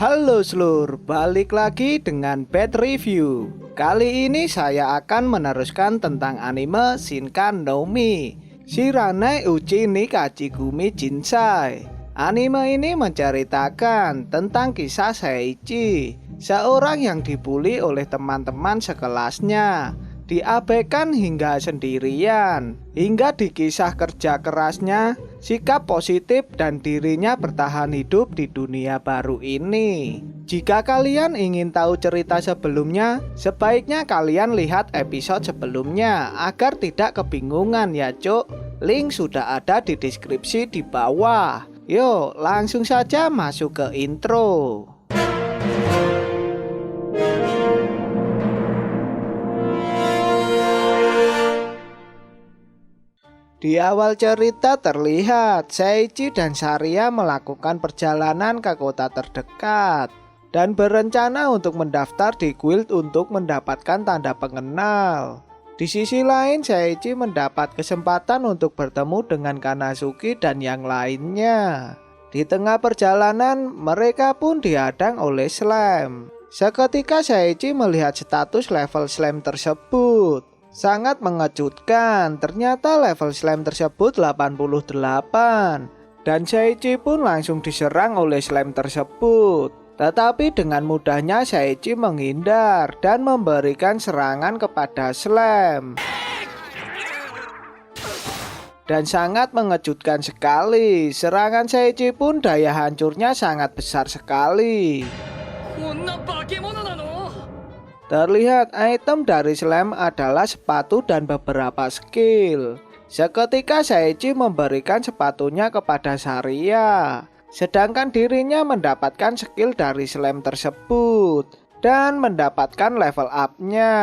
Halo Slur, balik lagi dengan Bad Review. Kali ini saya akan meneruskan tentang anime Shinkan no Mi Shiranai Uchi ni Kachigumi Jinsai. Anime ini menceritakan tentang kisah Seiichi, seorang yang dibully oleh teman-teman sekelasnya, diabaikan hingga sendirian, hingga di kisah kerja kerasnya, sikap positif dan dirinya bertahan hidup di dunia baru ini. Jika kalian ingin tahu cerita sebelumnya, sebaiknya kalian lihat episode sebelumnya agar tidak kebingungan ya cuk. Link sudah ada di deskripsi di bawah. Yuk langsung saja masuk ke intro. Di awal cerita terlihat Seiichi dan Saria melakukan perjalanan ke kota terdekat dan berencana untuk mendaftar di guild untuk mendapatkan tanda pengenal. Di sisi lain, Seiichi mendapat kesempatan untuk bertemu dengan Kanasuki dan yang lainnya. Di tengah perjalanan, mereka pun dihadang oleh Slam. Seketika Seiichi melihat status level Slam tersebut. Sangat mengejutkan, ternyata level Slam tersebut 88. Dan Seiichi pun langsung diserang oleh Slam tersebut. Tetapi dengan mudahnya Seiichi menghindar dan memberikan serangan kepada Slam. Dan sangat mengejutkan sekali, serangan Seiichi pun daya hancurnya sangat besar sekali. Terlihat item dari Slam adalah sepatu dan beberapa skill. Seketika Seiichi memberikan sepatunya kepada Saria, sedangkan dirinya mendapatkan skill dari Slam tersebut dan mendapatkan level up-nya.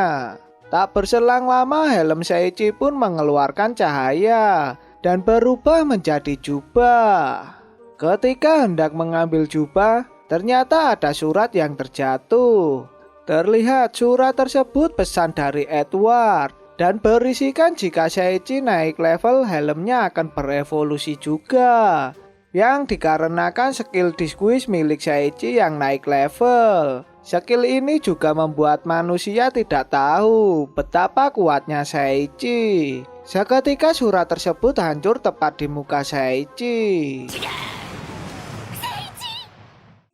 Tak berselang lama helm Seiichi pun mengeluarkan cahaya dan berubah menjadi jubah. Ketika hendak mengambil jubah, ternyata ada surat yang terjatuh. Terlihat surat tersebut pesan dari Edward dan berisikan jika Seiichi naik level helmnya akan berevolusi juga, yang dikarenakan skill Disguise milik Seiichi yang naik level. Skill ini juga membuat manusia tidak tahu betapa kuatnya Seiichi. Seketika surat tersebut hancur tepat di muka Seiichi.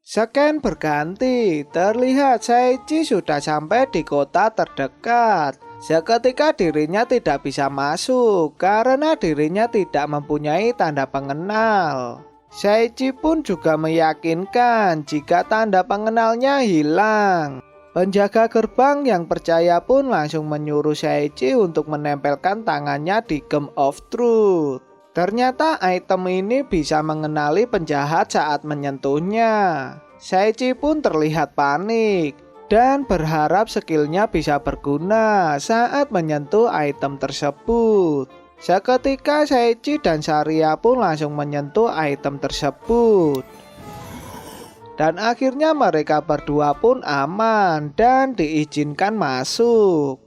Scan berganti, terlihat Seiichi sudah sampai di kota terdekat. Seketika dirinya tidak bisa masuk karena dirinya tidak mempunyai tanda pengenal. Seiichi pun juga meyakinkan jika tanda pengenalnya hilang. Penjaga gerbang yang percaya pun langsung menyuruh Seiichi untuk menempelkan tangannya di Gem of Truth. Ternyata item ini bisa mengenali penjahat saat menyentuhnya. Seiichi pun terlihat panik dan berharap skillnya bisa berguna saat menyentuh item tersebut. Seketika Seiichi dan Saria pun langsung menyentuh item tersebut. Dan akhirnya mereka berdua pun aman dan diizinkan masuk.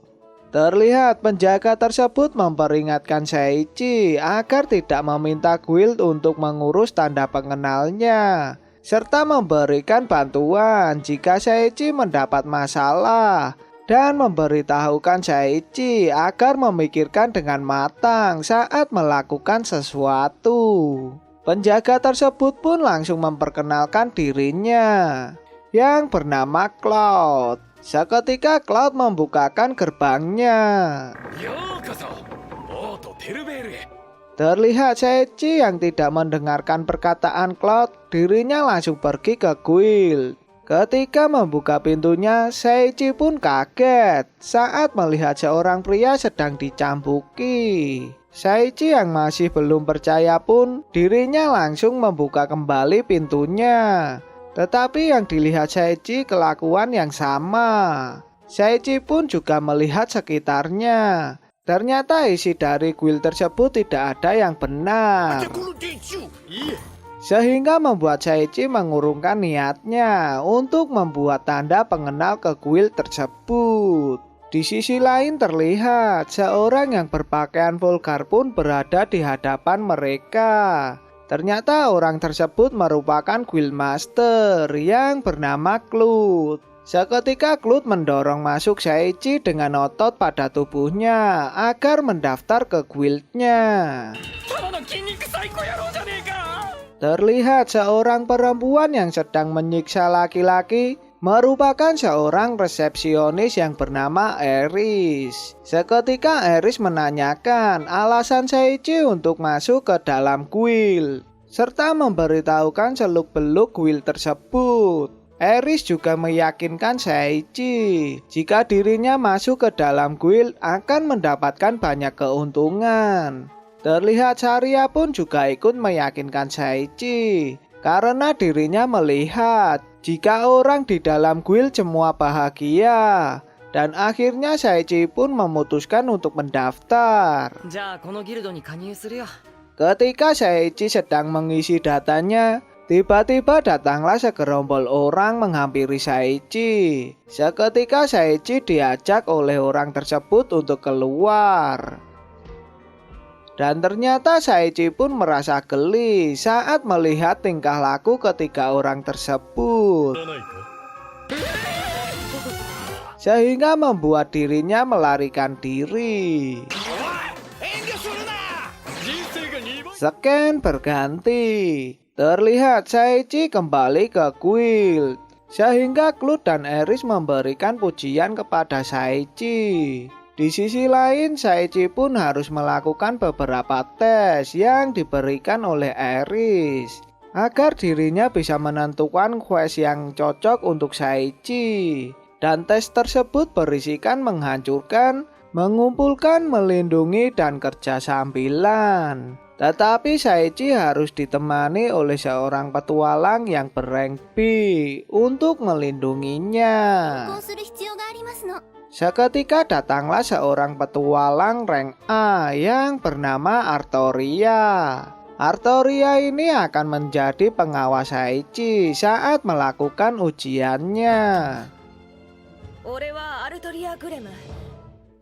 Terlihat penjaga tersebut memperingatkan Seiichi agar tidak meminta guild untuk mengurus tanda pengenalnya, serta memberikan bantuan jika Seiichi mendapat masalah, dan memberitahukan Seiichi agar memikirkan dengan matang saat melakukan sesuatu. Penjaga tersebut pun langsung memperkenalkan dirinya, yang bernama Cloud. Seketika Cloud membukakan gerbangnya. Terlihat Seiichi yang tidak mendengarkan perkataan Cloud, dirinya langsung pergi ke guild. Ketika membuka pintunya, Seiichi pun kaget saat melihat seorang pria sedang dicambuki. Seiichi yang masih belum percaya pun, dirinya langsung membuka kembali pintunya. Tetapi yang dilihat Seiichi kelakuan yang sama. Seiichi pun juga melihat sekitarnya. Ternyata isi dari guild tersebut tidak ada yang benar, sehingga membuat Seiichi mengurungkan niatnya untuk membuat tanda pengenal ke guild tersebut. Di sisi lain terlihat seorang yang berpakaian vulgar pun berada di hadapan mereka. Ternyata orang tersebut merupakan guildmaster yang bernama Cloud. Seketika Cloud mendorong masuk Saichi dengan otot pada tubuhnya agar mendaftar ke guildnya. Terlihat seorang perempuan yang sedang menyiksa laki-laki merupakan seorang resepsionis yang bernama Eris. Seketika Eris menanyakan alasan Saichi untuk masuk ke dalam guild, serta memberitahukan seluk-beluk guild tersebut. Eris juga meyakinkan Saichi jika dirinya masuk ke dalam guild akan mendapatkan banyak keuntungan. Terlihat Saria pun juga ikut meyakinkan Saichi karena dirinya melihat jika orang di dalam guild semua bahagia. Dan akhirnya Saichi pun memutuskan untuk mendaftar. Ketika Saichi sedang mengisi datanya, tiba-tiba datanglah segerombol orang menghampiri Saichi. Seketika Saichi diajak oleh orang tersebut untuk keluar. Dan ternyata Saichi pun merasa geli saat melihat tingkah laku ketiga orang tersebut, sehingga membuat dirinya melarikan diri. Scan berganti. Terlihat Saichi kembali ke guild, sehingga Cloud dan Eris memberikan pujian kepada Saichi. Di sisi lain, Saichi pun harus melakukan beberapa tes yang diberikan oleh Eris agar dirinya bisa menentukan quest yang cocok untuk Saichi. Dan tes tersebut berisikan menghancurkan, mengumpulkan, melindungi, dan kerja sambilan. Tetapi Saichi harus ditemani oleh seorang petualang yang berrank B untuk melindunginya. Seketika datanglah seorang petualang rank A yang bernama Artoria. Artoria ini akan menjadi pengawas Saichi saat melakukan ujiannya.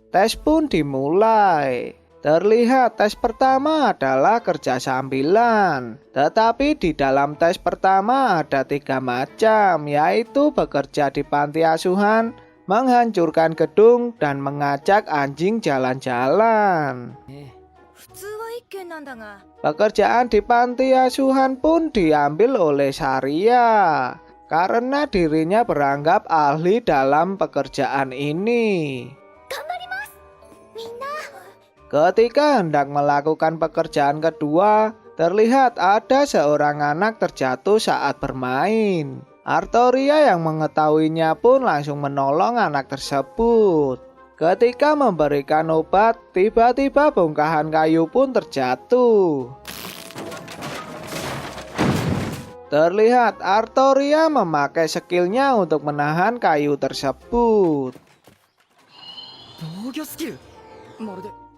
Tes pun dimulai. Terlihat tes pertama adalah kerja sambilan. Tetapi di dalam tes pertama ada 3 macam, yaitu bekerja di panti asuhan, menghancurkan gedung, dan mengajak anjing jalan-jalan. Pekerjaan di panti asuhan pun diambil oleh Saria karena dirinya beranggap ahli dalam pekerjaan ini. Ketika hendak melakukan pekerjaan kedua, terlihat ada seorang anak terjatuh saat bermain. Artoria yang mengetahuinya pun langsung menolong anak tersebut. Ketika memberikan obat, tiba-tiba bongkahan kayu pun terjatuh. Terlihat Artoria memakai skillnya untuk menahan kayu tersebut.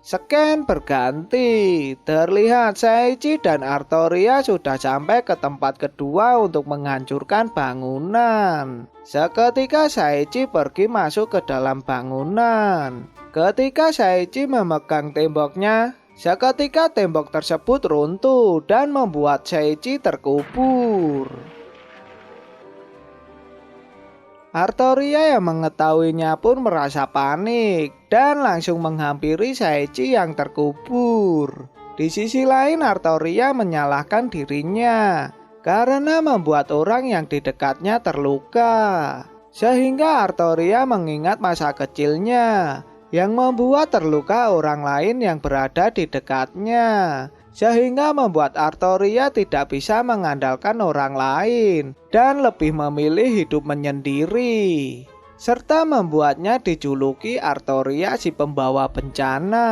Scan berganti. Terlihat Saichi dan Artoria sudah sampai ke tempat kedua untuk menghancurkan bangunan. Seketika Saichi pergi masuk ke dalam bangunan. Ketika Saichi memegang temboknya, seketika tembok tersebut runtuh dan membuat Saichi terkubur. Artoria yang mengetahuinya pun merasa panik dan langsung menghampiri Saichi yang terkubur. Di sisi lain, Artoria menyalahkan dirinya karena membuat orang yang di dekatnya terluka. Sehingga Artoria mengingat masa kecilnya yang membuat terluka orang lain yang berada di dekatnya. Sehingga membuat Artoria tidak bisa mengandalkan orang lain dan lebih memilih hidup menyendiri, serta membuatnya dijuluki Artoria si pembawa bencana.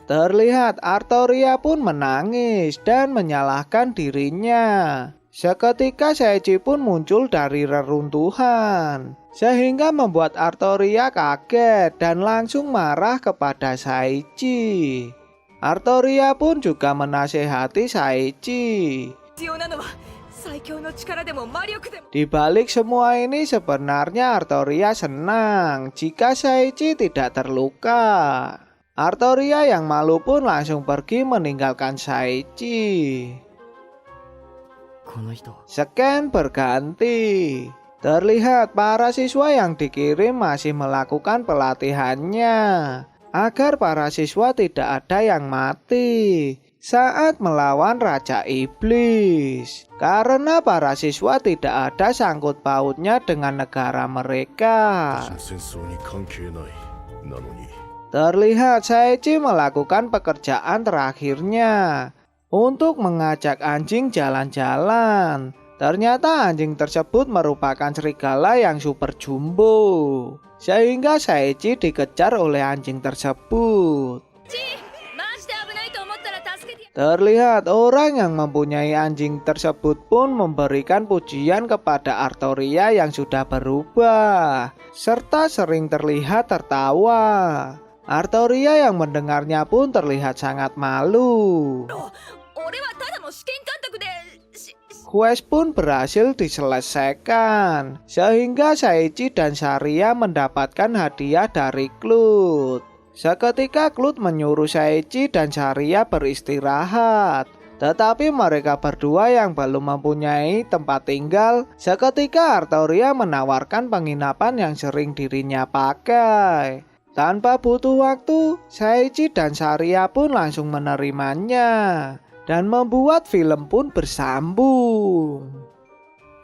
Terlihat Artoria pun menangis dan menyalahkan dirinya. Seketika Saichi pun muncul dari reruntuhan, sehingga membuat Artoria kaget dan langsung marah kepada Saichi. Artoria pun juga menasehati Saichi. Di balik semua ini sebenarnya Artoria senang jika Saichi tidak terluka. Artoria yang malu pun langsung pergi meninggalkan Shaichi. Scan berganti. Terlihat para siswa yang dikirim masih melakukan pelatihannya agar para siswa tidak ada yang mati saat melawan Raja Iblis, karena para siswa tidak ada sangkut pautnya dengan negara mereka. Terlihat Shaichi melakukan pekerjaan terakhirnya untuk mengajak anjing jalan-jalan. Ternyata anjing tersebut merupakan serigala yang super jumbo, sehingga Shaichi dikejar oleh anjing tersebut. Terlihat orang yang mempunyai anjing tersebut pun memberikan pujian kepada Artoria yang sudah berubah, serta sering terlihat tertawa. Artoria yang mendengarnya pun terlihat sangat malu. Quest pun berhasil diselesaikan, sehingga Shaichi dan Saria mendapatkan hadiah dari Cloud. Seketika Cloud menyuruh Shaichi dan Saria beristirahat, tetapi mereka berdua yang belum mempunyai tempat tinggal. Seketika Artoria menawarkan penginapan yang sering dirinya pakai. Tanpa butuh waktu, Shaichi dan Saria pun langsung menerimanya dan membuat film pun bersambung.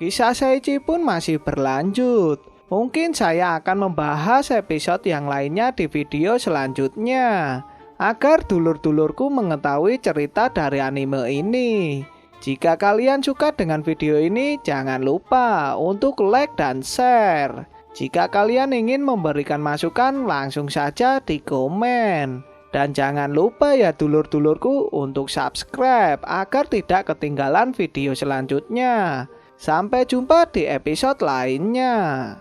Kisah Shaichi pun masih berlanjut. Mungkin saya akan membahas episode yang lainnya di video selanjutnya, agar dulur-dulurku mengetahui cerita dari anime ini. Jika kalian suka dengan video ini, jangan lupa untuk like dan share. Jika kalian ingin memberikan masukan, langsung saja di komen. Dan jangan lupa ya dulur-dulurku untuk subscribe agar tidak ketinggalan video selanjutnya. Sampai jumpa di episode lainnya.